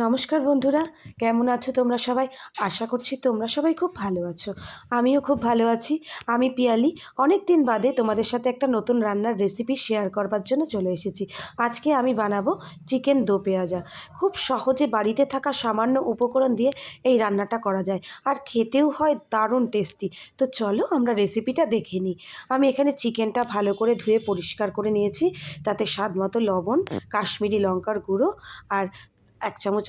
নমস্কার বন্ধুরা, কেমন আছো তোমরা সবাই? আশা করছি তোমরা সবাই খুব ভালো আছো। আমিও খুব ভালো আছি। আমি পিয়ালি। অনেক দিন বাদে তোমাদের সাথে একটা নতুন রান্নার রেসিপি শেয়ার করবার জন্য চলে এসেছি। আজকে আমি বানাবো চিকেন দো পেঁয়াজা। খুব সহজে বাড়িতে থাকা সামান্য উপকরণ দিয়ে এই রান্নাটা করা যায়, আর খেতেও হয় দারুণ টেস্টি। তো চলো আমরা রেসিপিটা দেখে নিই। আমি এখানে চিকেনটা ভালো করে ধুয়ে পরিষ্কার করে নিয়েছি। তাতে স্বাদ মতো লবণ, কাশ্মীরি লঙ্কার গুঁড়ো আর 1 চামচ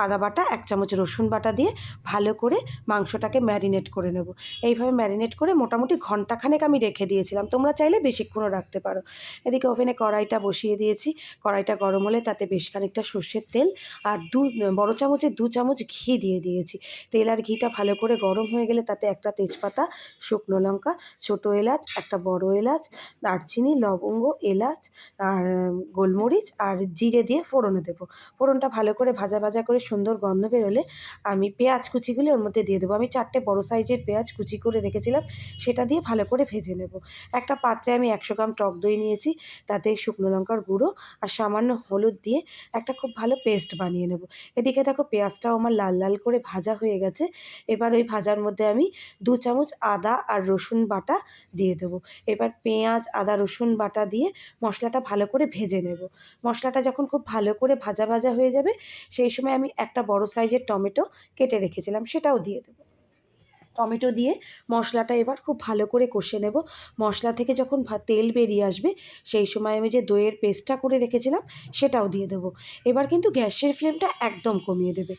আদা বাটা, 1 চামচ রসুন বাটা দিয়ে ভালো করে মাংসটাকে ম্যারিনেট করে নেব। এইভাবে ম্যারিনেট করে মোটামুটি ঘন্টাখানেক আমি রেখে দিয়েছিলাম। তোমরা চাইলে বেশিক্ষণও রাখতে পারো। এদিকে ওভেনে কড়াইটা বসিয়ে দিয়েছি। কড়াইটা গরম হলে তাতে বেশ খানিকটা সর্ষের তেল আর বড় চামচে 2 চামচ ঘি দিয়ে দিয়েছি। তেল আর ঘিটা ভালো করে গরম হয়ে গেলে তাতে একটা তেজপাতা, শুকনো লঙ্কা, ছোটো এলাচ, একটা বড় এলাচ, দারচিনি, লবঙ্গ, এলাচ আর গোলমরিচ আর জিরে দিয়ে ফোড়নে দেবো। ফোড়নটা ভালো করে ভাজা ভাজা করে সুন্দর গন্ধ বেরোলে আমি পেঁয়াজ কুচিগুলি ওর মধ্যে দিয়ে দেবো। আমি 4টে বড় সাইজের পেঁয়াজ কুচি করে রেখেছিলাম, সেটা দিয়ে ভালো করে ভেজে নেব। একটা পাত্রে আমি 100 গ্রাম টক দই নিয়েছি, তাতে শুকনো লঙ্কার গুঁড়ো আর সামান্য হলুদ দিয়ে একটা খুব ভালো পেস্ট বানিয়ে নেব। এদিকে দেখো পেঁয়াজটাও আমার লাল লাল করে ভাজা হয়ে গেছে। এবার ওই ভাজার মধ্যে আমি 2 চামচ আদা আর রসুন বাটা দিয়ে দেবো। এবার পেঁয়াজ, আদা, রসুন বাটা দিয়ে মশলাটা ভালো করে ভেজে নেব। মশলাটা যখন খুব ভালো করে ভাজা ভাজা হয়ে যাবে, সেই সময় আমি একটা বড় সাইজের টমেটো কেটে রেখেছিলাম, সেটাও দিয়ে দেবো। টমেটো দিয়ে মশলাটা এবার খুব ভালো করে কষে নেব। মশলা থেকে যখন তেল বেরিয়ে আসবে, সেই সময় আমি যে দইয়ের পেস্টটা করে রেখেছিলাম সেটাও দিয়ে দেবো। এবার কিন্তু গ্যাসের ফ্লেমটা একদম কমিয়ে দেবে।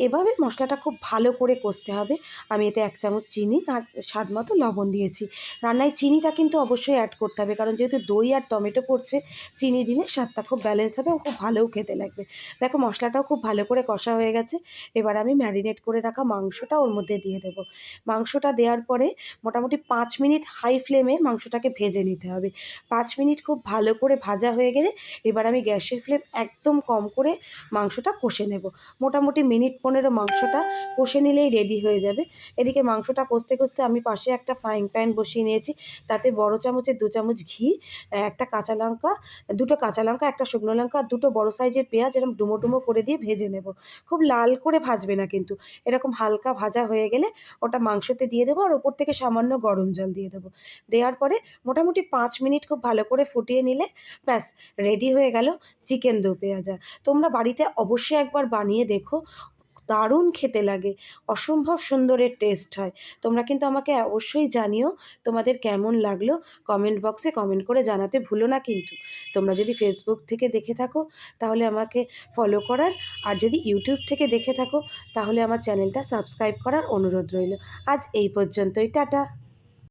এভাবে মশলাটা খুব ভালো করে কষতে হবে। আমি এতে 1 চামচ চিনি আর স্বাদ মতো লবণ দিয়েছি। রান্নায় চিনিটা কিন্তু অবশ্যই অ্যাড করতে হবে, কারণ যেহেতু দই আর টমেটো পড়ছে, চিনি দিলে স্বাদটা খুব ব্যালেন্স হবে এবং খুব ভালোও খেতে লাগবে। দেখো মশলাটাও খুব ভালো করে কষা হয়ে গেছে। এবার আমি ম্যারিনেট করে রাখা মাংসটা ওর মধ্যে দিয়ে দেবো। মাংসটা দেওয়ার পরে মোটামুটি 5 মিনিট হাই ফ্লেমে মাংসটাকে ভেজে নিতে হবে। 5 মিনিট খুব ভালো করে ভাজা হয়ে গেলে এবার আমি গ্যাসের ফ্লেম একদম কম করে মাংসটা কষে নেব। মোটামুটি মিনিট 15 মাংসটা কষে নিলেই রেডি হয়ে যাবে। এদিকে মাংসটা কষতে কষতে আমি পাশে একটা ফ্রাইং প্যান বসিয়ে নিয়েছি। তাতে বড় চামচের 2 চামচ ঘি, একটা কাঁচা লঙ্কা, 2টো কাঁচা লঙ্কা, একটা শুকনো লঙ্কা আর 2টো বড় সাইজের পেঁয়াজ এরকম ডুমো ডুমো করে দিয়ে ভেজে নেব। খুব লাল করে ভাজবে না কিন্তু, এরকম হালকা ভাজা হয়ে গেলে ওটা মাংসতে দিয়ে দেবো আর ওপর থেকে সামান্য গরম জল দিয়ে দেবো। দেওয়ার পরে মোটামুটি 5 মিনিট খুব ভালো করে ফুটিয়ে নিলে ব্যাস রেডি হয়ে গেল চিকেন দো পেঁয়াজা। তোমরা বাড়িতে অবশ্যই একবার বানিয়ে দেখো, দারুণ খেতে লাগে, অসম্ভব সুন্দরের টেস্ট হয়। তোমরা কিন্তু আমাকে অবশ্যই জানিও তোমাদের কেমন লাগলো। কমেন্ট বক্সে কমেন্ট করে জানাতে ভুলো না কিন্তু। তোমরা যদি ফেসবুক থেকে দেখে থাকো তাহলে আমাকে ফলো করার, আর যদি ইউটিউব থেকে দেখে থাকো তাহলে আমার চ্যানেলটা সাবস্ক্রাইব করার অনুরোধ রইল। আজ এই পর্যন্তই, টাটা।